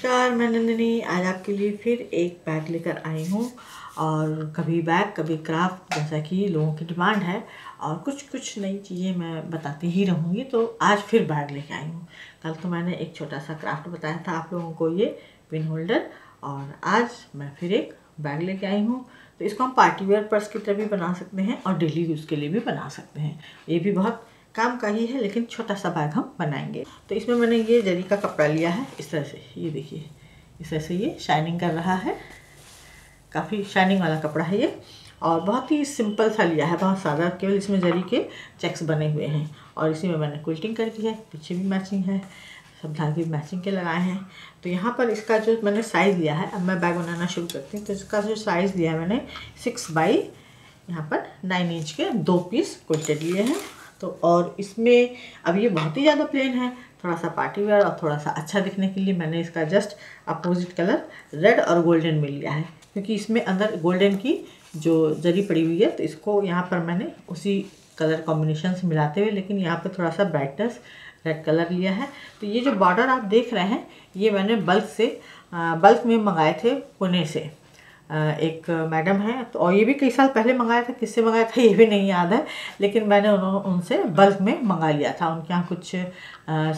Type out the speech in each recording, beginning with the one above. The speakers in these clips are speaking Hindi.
नमस्कार, मैं नंदिनी आज आपके लिए फिर एक बैग लेकर आई हूँ। और कभी बैग कभी क्राफ्ट, जैसा कि लोगों की डिमांड है और कुछ कुछ नई चीज़ें मैं बताती ही रहूँगी। तो आज फिर बैग लेकर आई हूँ। कल तो मैंने एक छोटा सा क्राफ्ट बताया था आप लोगों को, ये पिन होल्डर, और आज मैं फिर एक बैग लेके आई हूँ। तो इसको हम पार्टी वेयर पर्स की तरह भी बना सकते हैं और डेली यूज़ के लिए भी बना सकते हैं। ये भी बहुत काम का ही है, लेकिन छोटा सा बैग हम बनाएंगे। तो इसमें मैंने ये जरी का कपड़ा लिया है, इस तरह से, ये देखिए इस तरह से ये शाइनिंग कर रहा है, काफ़ी शाइनिंग वाला कपड़ा है ये। और बहुत ही सिंपल सा लिया है, बहुत सादा, केवल इसमें जरी के चेक्स बने हुए हैं। और इसी में मैंने क्विल्टिंग कर दी है, पीछे भी मैचिंग है, सब धागे मैचिंग के लगाए हैं। तो यहाँ पर इसका जो मैंने साइज़ लिया है, अब मैं बैग बनाना शुरू करती हूँ। तो इसका जो साइज़ लिया है मैंने 6 बाई यहाँ पर 9 इंच के 2 पीस क्विल्टेड लिए हैं। तो और इसमें अब ये बहुत ही ज़्यादा प्लेन है, थोड़ा सा पार्टी वेयर और थोड़ा सा अच्छा दिखने के लिए मैंने इसका जस्ट अपोजिट कलर रेड और गोल्डन में लिया है, क्योंकि इसमें अंदर गोल्डन की जो जरी पड़ी हुई है। तो इसको यहाँ पर मैंने उसी कलर कॉम्बिनेशन से मिलाते हुए, लेकिन यहाँ पर थोड़ा सा ब्राइटनेस रेड कलर लिया है। तो ये जो बॉर्डर आप देख रहे हैं, ये मैंने बल्क में मंगाए थे पुणे से। एक मैडम है, तो और ये भी कई साल पहले मंगाया था, किससे मंगाया था ये भी नहीं याद है, लेकिन मैंने उनसे बल्क में मंगा लिया था। उनके यहाँ कुछ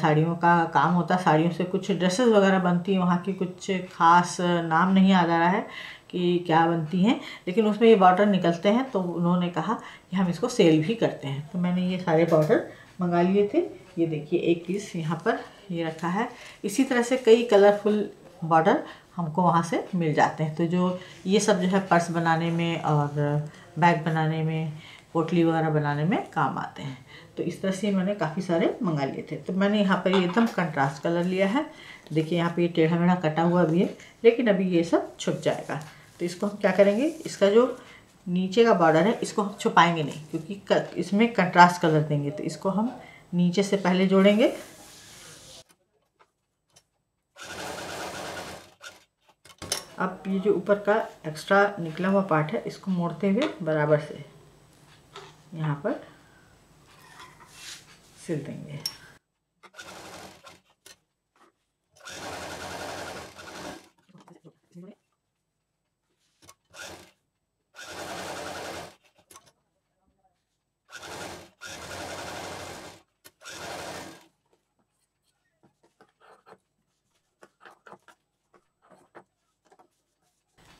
साड़ियों का काम होता, साड़ियों से कुछ ड्रेसेस वगैरह बनती हैं, वहाँ की कुछ खास नाम नहीं याद आ रहा है कि क्या बनती हैं, लेकिन उसमें ये बॉर्डर निकलते हैं। तो उन्होंने कहा कि हम इसको सेल भी करते हैं। तो मैंने ये सारे बॉर्डर मंगा लिए थे। ये देखिए एक पीस यहाँ पर ये रखा है। इसी तरह से कई कलरफुल बॉर्डर हमको वहाँ से मिल जाते हैं। तो जो ये सब जो है पर्स बनाने में और बैग बनाने में, पोटली वगैरह बनाने में काम आते हैं। तो इस तरह से मैंने काफ़ी सारे मंगा लिए थे। तो मैंने यहाँ पर ये एकदम कंट्रास्ट कलर लिया है। देखिए यहाँ पे ये टेढ़ा मेढ़ा कटा हुआ भी है, लेकिन अभी ये सब छुप जाएगा। तो इसको हम क्या करेंगे, इसका जो नीचे का बॉर्डर है इसको हम छुपाएंगे नहीं, क्योंकि इसमें कंट्रास्ट कलर देंगे। तो इसको हम नीचे से पहले जोड़ेंगे। अब ये जो ऊपर का एक्स्ट्रा निकला हुआ पार्ट है, इसको मोड़ते हुए बराबर से यहाँ पर सिल देंगे।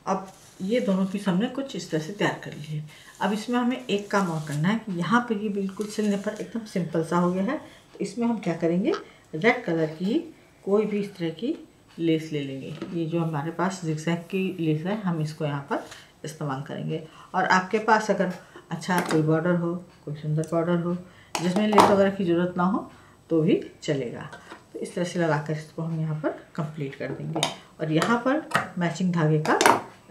अब ये दोनों पीस हमने कुछ इस तरह से तैयार कर लिए। अब इसमें हमें एक काम और करना है कि यहाँ पर ये बिल्कुल सिलने पर एकदम सिंपल सा हो गया है। तो इसमें हम क्या करेंगे, रेड कलर की कोई भी इस तरह की लेस ले लेंगे। ये जो हमारे पास जिगजैग की लेस है, हम इसको यहाँ पर इस्तेमाल करेंगे। और आपके पास अगर अच्छा कोई बॉर्डर हो, कोई सुंदर बॉर्डर हो जिसमें लेस वगैरह की ज़रूरत ना हो, तो भी चलेगा। तो इस तरह से लगाकर इसको हम यहाँ पर कंप्लीट कर देंगे। और यहाँ पर मैचिंग धागे का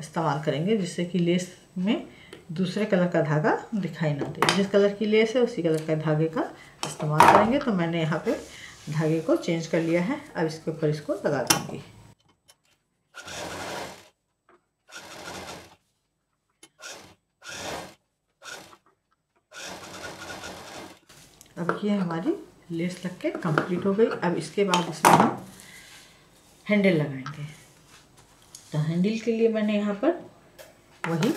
इस्तेमाल करेंगे, जिससे कि लेस में दूसरे कलर का धागा दिखाई ना दे। जिस कलर की लेस है उसी कलर का धागे का इस्तेमाल करेंगे। तो मैंने यहाँ पे धागे को चेंज कर लिया है। अब इसके ऊपर इसको लगा दूँगी। अब ये हमारी लेस लग के कंप्लीट हो गई। अब इसके बाद इसमें हम हैंडल लगाएंगे। तो हैंडल के लिए मैंने यहाँ पर वही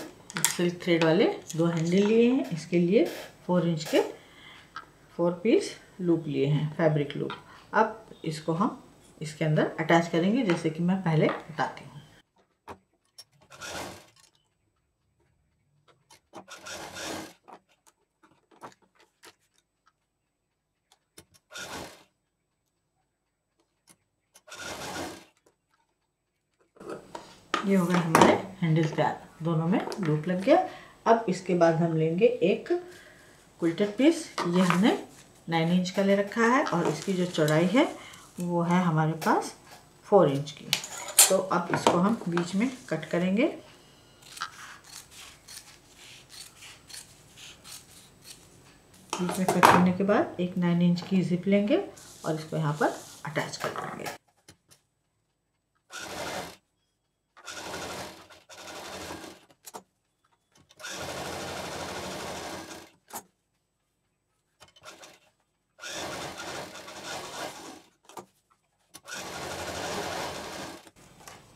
सिल्क थ्रेड वाले 2 हैंडल लिए हैं। इसके लिए 4 इंच के 4 पीस लूप लिए हैं, फैब्रिक लूप। अब इसको हम इसके अंदर अटैच करेंगे, जैसे कि मैं पहले बताती हूँ। ये हो गए हमारे हैंडल तैयार, दोनों में लूप लग गया। अब इसके बाद हम लेंगे एक क्विल्टेड पीस। ये हमने 9 इंच का ले रखा है और इसकी जो चौड़ाई है वो है हमारे पास 4 इंच की। तो अब इसको हम बीच में कट करेंगे। बीच में कट करने के बाद एक 9 इंच की जिप लेंगे और इसको यहाँ पर अटैच कर देंगे।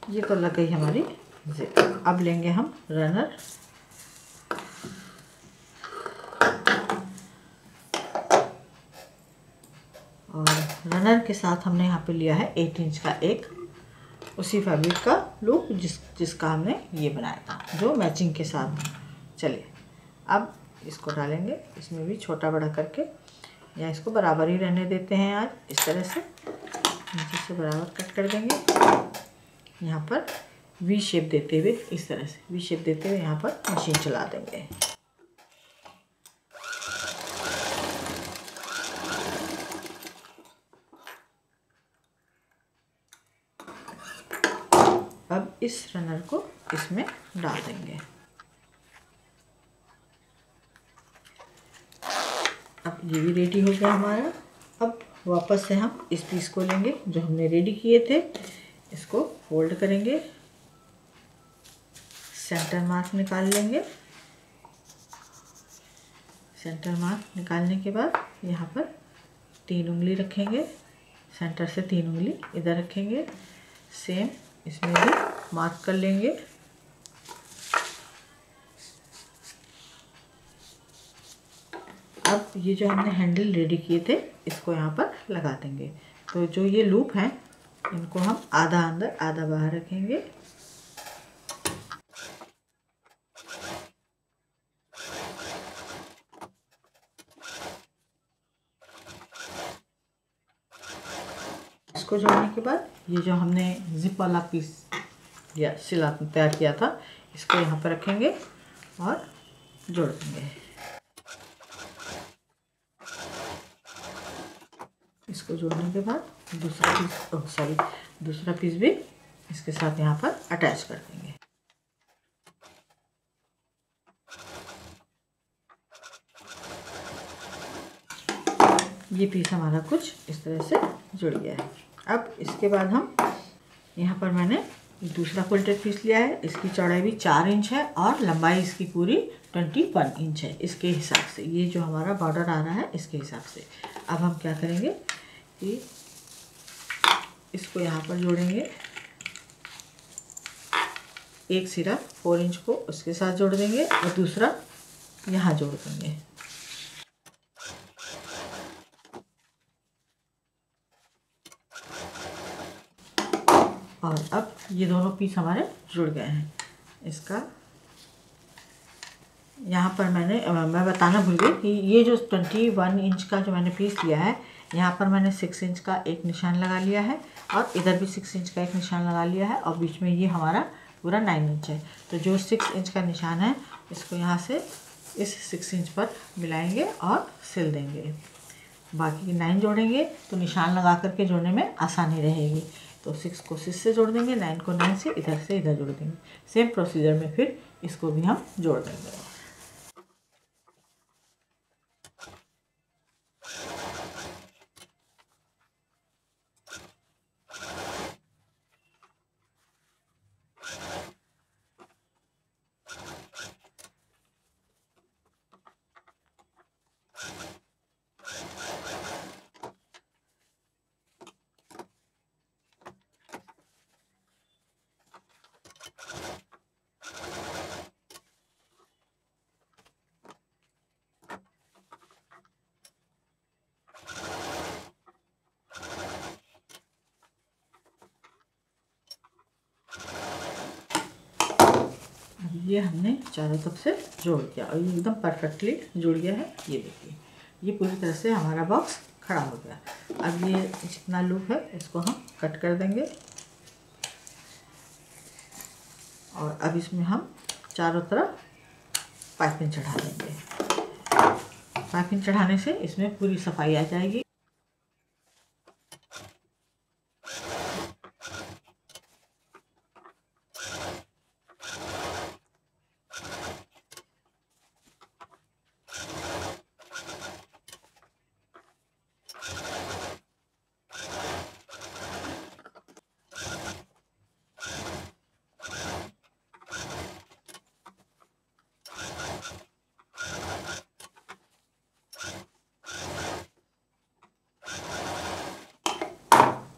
ये तो लग गई हमारी जिप। अब लेंगे हम रनर। और रनर के साथ हमने यहाँ पे लिया है 8 इंच का एक उसी फैब्रिक का लूप जिसका हमने ये बनाया था, जो मैचिंग के साथ चले। अब इसको डालेंगे, इसमें भी छोटा बड़ा करके, या इसको बराबर ही रहने देते हैं। आज इस तरह से नीचे से बराबर कट कर देंगे। यहाँ पर वी शेप देते हुए, इस तरह से वी शेप देते हुए यहाँ पर मशीन चला देंगे। अब इस रनर को इसमें डाल देंगे। अब ये भी रेडी हो गया हमारा। अब वापस से हम इस पीस को लेंगे जो हमने रेडी किए थे, इसको फोल्ड करेंगे, सेंटर मार्क निकाल लेंगे। सेंटर मार्क निकालने के बाद यहाँ पर 3 उंगली रखेंगे, सेंटर से 3 उंगली इधर रखेंगे। सेम इसमें भी मार्क कर लेंगे। अब ये जो हमने हैंडल रेडी किए थे इसको यहाँ पर लगा देंगे। तो जो ये लूप हैं इनको हम आधा अंदर आधा बाहर रखेंगे। इसको जोड़ने के बाद ये जो हमने जिप वाला पीस या सिला तैयार किया था इसको यहाँ पर रखेंगे और जोड़ देंगे। इसको जोड़ने के बाद दूसरा पीस भी इसके साथ यहाँ पर अटैच कर देंगे। ये पीस हमारा कुछ इस तरह से जुड़ गया है। अब इसके बाद हम यहाँ पर मैंने दूसरा क्विल्टेड पीस लिया है। इसकी चौड़ाई भी 4 इंच है और लंबाई इसकी पूरी 21 इंच है। इसके हिसाब से ये जो हमारा बॉर्डर आ रहा है इसके हिसाब से अब हम क्या करेंगे कि इसको यहाँ पर जोड़ेंगे। एक सिरा 4 इंच को उसके साथ जोड़ देंगे और दूसरा यहाँ जोड़ देंगे। और अब ये दोनों पीस हमारे जुड़ गए हैं। इसका यहाँ पर मैं बताना भूल गई कि ये जो 21 इंच का जो मैंने पीस लिया है यहाँ पर मैंने 6 इंच का एक निशान लगा लिया है और इधर भी 6 इंच का एक निशान लगा लिया है और बीच में ये हमारा पूरा 9 इंच है। तो जो 6 इंच का निशान है इसको यहाँ से इस 6 इंच पर मिलाएंगे और सिल देंगे। बाकी की 9 जोड़ेंगे तो निशान लगा करके जोड़ने में आसानी रहेगी। तो 6 को 6 से जोड़ देंगे, 9 को 9 से इधर जोड़ देंगे। सेम प्रोसीजर में फिर इसको भी हम जोड़ देंगे। ये हमने चारों तरफ से जोड़ दिया और ये एकदम परफेक्टली जुड़ गया है। ये देखिए ये पूरी तरह से हमारा बॉक्स खड़ा हो गया। अब ये जितना लूप है इसको हम कट कर देंगे और अब इसमें हम चारों तरफ पाइपिंग चढ़ा देंगे। पाइपिंग चढ़ाने से इसमें पूरी सफाई आ जाएगी।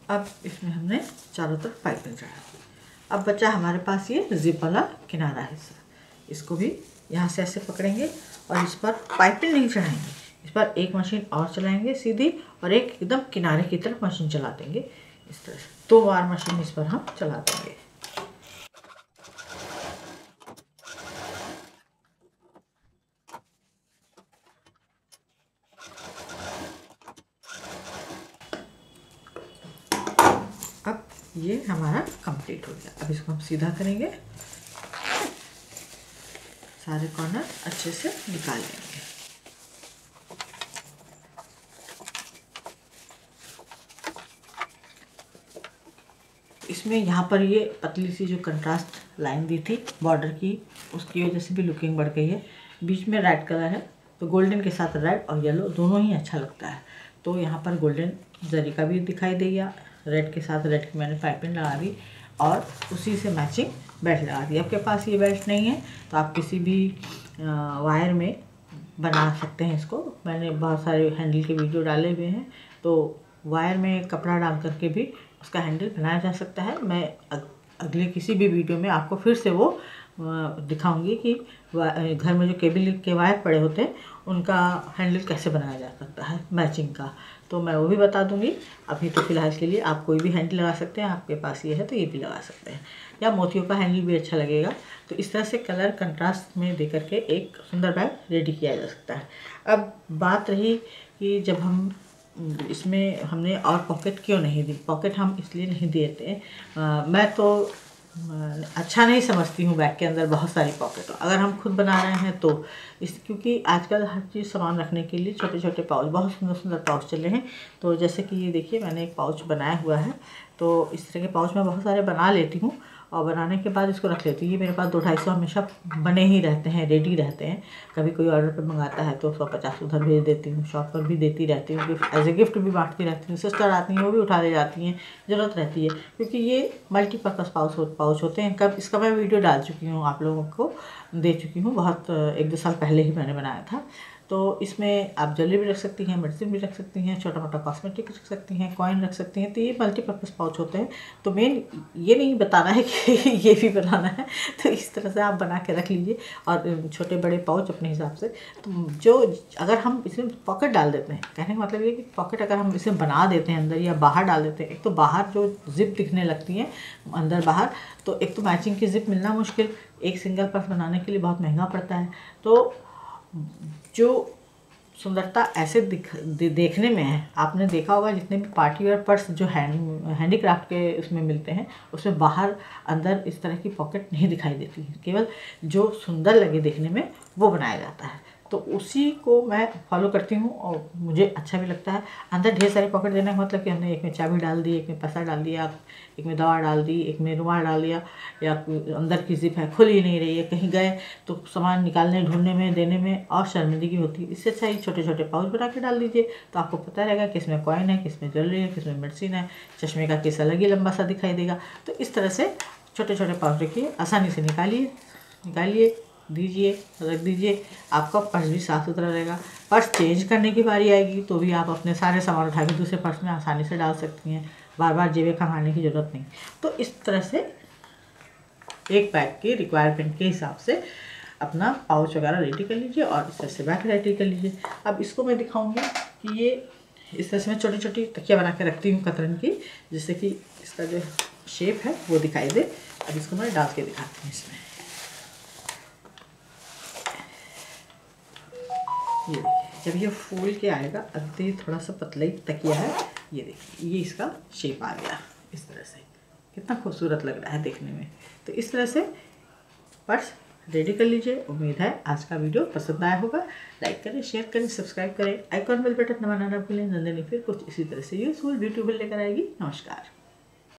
अब इसमें हमने चारों तरफ पाइपिंग चढ़ा दी। अब बचा हमारे पास ये जिप वाला किनारा हिस्सा, इसको भी यहाँ से ऐसे पकड़ेंगे और इस पर पाइपिंग नहीं चढ़ाएंगे, इस पर एक मशीन और चलाएंगे सीधी और एक एकदम किनारे की तरफ मशीन चला देंगे। इस तरह से 2 बार मशीन इस पर हम चला देंगे। अब ये हमारा कंप्लीट हो गया। अब इसको हम सीधा करेंगे, सारे कॉर्नर अच्छे से निकाल लेंगे। इसमें यहाँ पर ये पतली सी जो कंट्रास्ट लाइन दी थी बॉर्डर की, उसकी वजह से भी लुकिंग बढ़ गई है। बीच में रेड कलर है तो गोल्डन के साथ रेड और येलो दोनों ही अच्छा लगता है, तो यहाँ पर गोल्डन जरी का भी दिखाई दे गया। रेड के साथ रेड की मैंने पाइपिंग लगा दी और उसी से मैचिंग बेल्ट लगा दी। आपके पास ये बेल्ट नहीं है तो आप किसी भी वायर में बना सकते हैं इसको। मैंने बहुत सारे हैंडल के वीडियो डाले हुए हैं, तो वायर में कपड़ा डाल करके भी उसका हैंडल बनाया जा सकता है। मैं अगले किसी भी वीडियो में आपको फिर से वो दिखाऊंगी कि घर में जो केबल के वायर पड़े होते हैं उनका हैंडल कैसे बनाया जा सकता है मैचिंग का, तो मैं वो भी बता दूंगी। अभी तो फ़िलहाल के लिए आप कोई भी हैंडल लगा सकते हैं, आपके पास ये है तो ये भी लगा सकते हैं, या मोतियों का हैंडल भी अच्छा लगेगा। तो इस तरह से कलर कंट्रास्ट में दे करके एक सुंदर बैग रेडी किया जा सकता है। अब बात रही कि जब हम इसमें हमने और पॉकेट क्यों नहीं दी। पॉकेट हम इसलिए नहीं देते, मैं तो अच्छा नहीं समझती हूँ बैग के अंदर बहुत सारी पॉकेट। अगर हम खुद बना रहे हैं तो क्योंकि आजकल हर चीज़ सामान रखने के लिए छोटे छोटे पाउच, बहुत सुंदर सुंदर पाउच चले हैं। तो जैसे कि ये देखिए मैंने एक पाउच बनाया हुआ है, तो इस तरह के पाउच मैं बहुत सारे बना लेती हूँ और बनाने के बाद इसको रख लेती हूँ। ये मेरे पास 200-250 हमेशा बने ही रहते हैं, रेडी रहते हैं। कभी कोई ऑर्डर पर मंगाता है तो 150 उधर भेज देती हूँ, शॉप पर भी देती रहती हूँ, एज ए गिफ्ट भी बांटती रहती हूँ। सिस्टर आती हैं वो भी उठा ले जाती हैं, ज़रूरत रहती है, क्योंकि ये मल्टीपर्पज़ पाउच होते हैं। कब इसका मैं वीडियो डाल चुकी हूँ, आप लोगों को दे चुकी हूँ, बहुत 1-2 साल पहले ही मैंने बनाया था। तो इसमें आप ज्वेलरी भी रख सकती हैं, मेडिसिन भी रख सकती हैं, छोटा मोटा कॉस्मेटिक रख सकती हैं, कॉइन रख सकती हैं। तो ये मल्टीपर्पज़ पाउच होते हैं। तो मेन ये नहीं बताना है कि ये भी बनाना है, तो इस तरह से आप बना के रख लीजिए और छोटे बड़े पाउच अपने हिसाब से। तो जो अगर हम इसमें पॉकेट डाल देते हैं, कहने का मतलब ये कि पॉकेट अगर हम इसे बना देते हैं अंदर या बाहर डाल देते हैं, एक तो बाहर जो जिप दिखने लगती है अंदर बाहर, तो एक तो मैचिंग की जिप मिलना मुश्किल, एक सिंगल पर्स बनाने के लिए बहुत महंगा पड़ता है। तो जो सुंदरता ऐसे देखने में है, आपने देखा होगा जितने भी पार्टी वेयर पर्स जो हैंडीक्राफ्ट के उसमें मिलते हैं, उसमें बाहर अंदर इस तरह की पॉकेट नहीं दिखाई देती है, केवल जो सुंदर लगे देखने में वो बनाया जाता है। तो उसी को मैं फॉलो करती हूँ और मुझे अच्छा भी लगता है। अंदर ढेर सारी पॉकेट देने का मतलब कि हमने एक में चाबी डाल दी, एक में पैसा डाल दिया, एक में दवा डाल दी, एक में रुमाल डाल दिया, या अंदर की जिप है खुल ही नहीं रही है, कहीं गए तो सामान निकालने ढूंढने में देने में और शर्मिंदगी होती है। इससे अच्छा ही छोटे छोटे पाउच बना के डाल दीजिए, तो आपको पता रहेगा किस में कॉइन है, किस में ज्वेलरी है, किस में मेडिसिन है, चश्मे का केस अलग ही लंबा सा दिखाई देगा। तो इस तरह से छोटे छोटे पाउच रखिए, आसानी से निकालिए, दीजिए, रख दीजिए, आपका पर्स भी साफ़ सुथरा रहेगा। पर्स चेंज करने की बारी आएगी तो भी आप अपने सारे सामान उठा के दूसरे पर्स में आसानी से डाल सकती हैं, बार बार जेबें खंगालने की ज़रूरत नहीं। तो इस तरह से एक बैग के रिक्वायरमेंट के हिसाब से अपना पाउच वगैरह रेडी कर लीजिए और इस तरह से बैग रेडी कर लीजिए। अब इसको मैं दिखाऊंगी कि ये इस तरह से मैं छोटी छोटी तकिया बना के रखती हूँ कतरन की, जिससे कि इसका जो शेप है वो दिखाई दे। अब इसको मैं डाल के दिखाती हूँ इसमें। ये देखिए, जब ये फूल के आएगा, अगले थोड़ा सा पतला ही तकिया है, ये देखिए ये इसका शेप आ गया। इस तरह से कितना खूबसूरत लग रहा है देखने में। तो इस तरह से पर्स रेडी कर लीजिए। उम्मीद है आज का वीडियो पसंद आया होगा। लाइक करें, शेयर करें, सब्सक्राइब करें, आइकॉन बेल बटन दबाना ना भूलें। नंदिनी फिर कुछ इसी तरह से यूजफुल ब्यूटीफुल लेकर आएगी। नमस्कार।